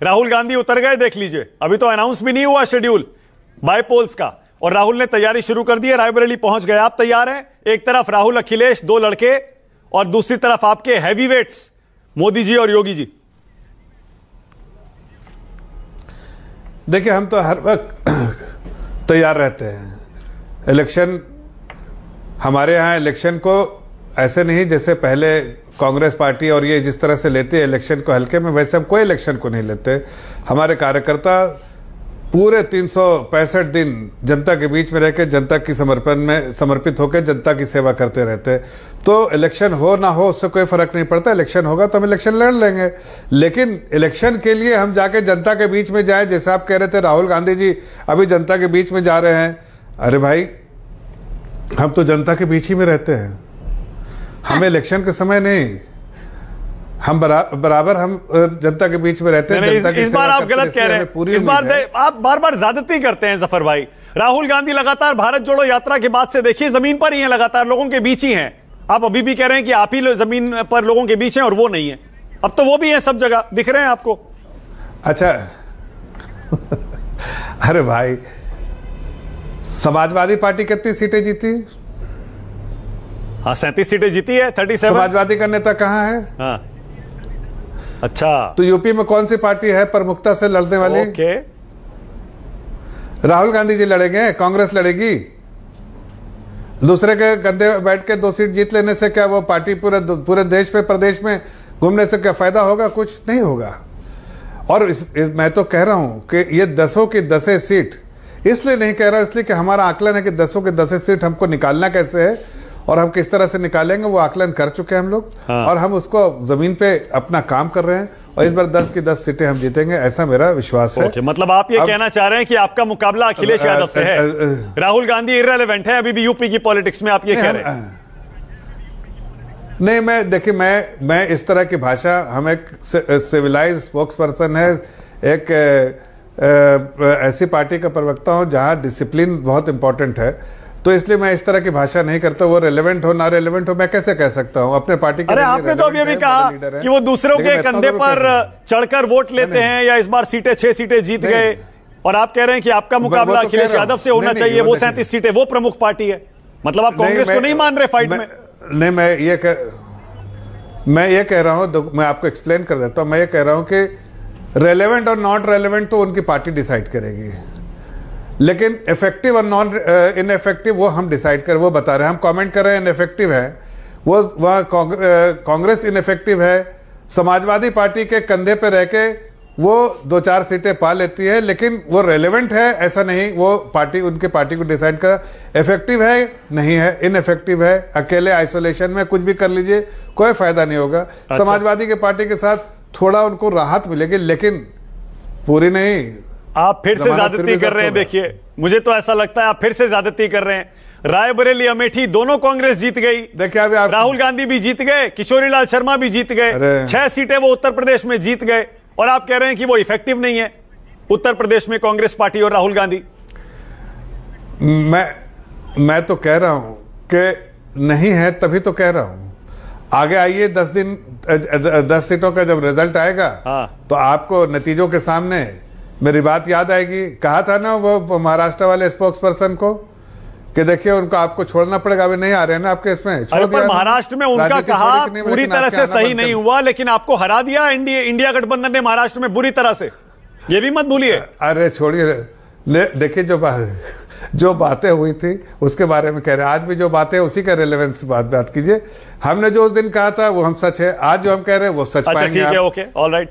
राहुल गांधी उतर गए, देख लीजिए, अभी तो अनाउंस भी नहीं हुआ शेड्यूल बाय पोल्स का, और राहुल ने तैयारी शुरू कर दी है, रायबरेली पहुंच गए। आप तैयार हैं? एक तरफ राहुल अखिलेश, दो लड़के, और दूसरी तरफ आपके हैवीवेट्स मोदी जी और योगी जी। देखिए, हम तो हर वक्त तैयार रहते हैं। इलेक्शन, हमारे यहाँ इलेक्शन को ऐसे नहीं जैसे पहले कांग्रेस पार्टी और ये जिस तरह से लेते हैं इलेक्शन को हल्के में, वैसे हम कोई इलेक्शन को नहीं लेते। हमारे कार्यकर्ता पूरे 365 दिन जनता के बीच में रहकर जनता की समर्पित होकर जनता की सेवा करते रहते। तो इलेक्शन हो ना हो उससे कोई फर्क नहीं पड़ता। इलेक्शन होगा तो हम इलेक्शन लड़ लेंगे, लेकिन इलेक्शन के लिए हम जाके जनता के बीच में जाए, जैसे आप कह रहे थे राहुल गांधी जी अभी जनता के बीच में जा रहे हैं। अरे भाई, हम तो जनता के बीच ही में रहते हैं, हमें इलेक्शन के समय नहीं, हम बराबर हम जनता के बीच में रहते हैं। इस बार आप गलत कह रहे हैं, इस बार आप बार बार ज्यादती करते हैं जफर भाई। राहुल गांधी लगातार भारत जोड़ो यात्रा के बाद से देखिए जमीन पर ही हैं, लगातार लोगों के बीच ही हैं। आप अभी भी कह रहे हैं कि आप ही जमीन पर लोगों के बीच हैं और वो नहीं है। अब तो वो भी हैं, सब जगह दिख रहे हैं आपको। अच्छा अरे भाई, समाजवादी पार्टी कितनी सीटें जीती? हाँ, 37 सीटें जीती है, 37। समाजवादी का नेता कहाँ है? हाँ, अच्छा, तो यूपी में कौन सी पार्टी है प्रमुखता से लड़ने वाली? ओके, राहुल गांधी जी लड़ेंगे, कांग्रेस लड़ेगी। दूसरे के कंधे बैठ के 2 सीट जीत लेने से क्या वो पार्टी पूरे देश में प्रदेश में घूमने से क्या फायदा होगा? कुछ नहीं होगा। और मैं तो कह रहा हूं कि ये 10 की 10 सीट इसलिए नहीं कह रहा, इसलिए कि हमारा आकलन है कि 10 की 10 सीट हमको निकालना कैसे है और हम किस तरह से निकालेंगे, वो आकलन कर चुके हैं हम लोग। हाँ। और हम उसको जमीन पे अपना काम कर रहे हैं और इस बार 10 की 10 सीटें हम जीतेंगे, ऐसा मेरा विश्वास है। मतलब आप ये कहना चाह रहे हैं कि आपका मुकाबला अखिलेश यादव से है, राहुल गांधी इररिलेवेंट है अभी भी यूपी की पॉलिटिक्स में, आप ये कह रहे हैं? नहीं, देखिए, मैं इस तरह की भाषा, हम एक सिविलाइज स्पोक्स पर्सन है, एक ऐसी पार्टी का प्रवक्ता हूं जहां डिसिप्लिन बहुत इंपॉर्टेंट है, तो इसलिए मैं इस तरह की भाषा नहीं करता। वो रेलेवेंट हो ना रेलेवेंट हो, मैं कैसे कह सकता हूं अपने पार्टी के? अरे आपने तो अभी कहा कि वो दूसरों के कंधे पर चढ़कर वोट लेते हैं, या इस बार 6 सीटें जीत गए, और आप कह रहे हैं कि आपका मुकाबला अखिलेश यादव से होना चाहिए, वो 37 सीटें, वो प्रमुख पार्टी है। मतलब आप कांग्रेस को नहीं मान रहे फाइट में? नहीं, मैं ये कह रहा हूं, मैं आपको एक्सप्लेन कर देता हूं। मैं ये कह रहा हूं कि रेलेवेंट और नॉट रेलेवेंट तो उनकी पार्टी डिसाइड करेगी, लेकिन इफेक्टिव और नॉन इनइफेक्टिव वो हम डिसाइड कर, वो बता रहे हैं। हम कमेंट कर रहे हैं इनइफेक्टिव है, वो वह कांग्रेस इनइफेक्टिव है। समाजवादी पार्टी के कंधे पे रह के वो 2-4 सीटें पा लेती है, लेकिन वो रेलेवेंट है ऐसा नहीं, वो पार्टी उनके पार्टी को डिसाइड कर। इफेक्टिव है नहीं है, इनइफेक्टिव है, अकेले आइसोलेशन में कुछ भी कर लीजिए कोई फायदा नहीं होगा। अच्छा। समाजवादी के पार्टी के साथ थोड़ा उनको राहत मिलेगी, लेकिन पूरी नहीं। आप फिर से ज्यादती कर रहे हैं। देखिए, मुझे तो ऐसा लगता है आप फिर से ज्यादती कर रहे हैं। रायबरेली, अमेठी दोनों कांग्रेस जीत गई। देखिए, अभी राहुल गांधी भी जीत गए, किशोरीलाल शर्मा भी जीत गए, 6 सीटें वो उत्तर प्रदेश में जीत गए, और आप कह रहे हैं कि वो इफेक्टिव नहीं है उत्तर प्रदेश में कांग्रेस पार्टी और राहुल गांधी। मैं तो कह रहा हूं कि नहीं है, तभी तो कह रहा हूं। आगे आइए, 10 सीटों का जब रिजल्ट आएगा, हाँ, तो आपको नतीजों के सामने मेरी बात याद आएगी। कहा था ना वो महाराष्ट्र वाले स्पोक्स पर्सन को कि देखिए उनको आपको छोड़ना पड़ेगा, अभी नहीं आ रहे हैं ना आपके इसमें। पर महाराष्ट्र में उनका कहा पूरी तरह से सही नहीं हुआ, लेकिन आपको हरा दिया इंडिया गठबंधन ने महाराष्ट्र में बुरी तरह से, ये भी मत भूलिए। अरे छोड़िए, देखिए जो बातें हुई थी उसके बारे में कह रहे हैं, आज भी जो बातें उसी का रेलेवेंस बात कीजिए। हमने जो उस दिन कहा था वो हम सच है, आज जो हम कह रहे हैं वो सच पाएंगे। ठीक है, ओके, ऑल राइट।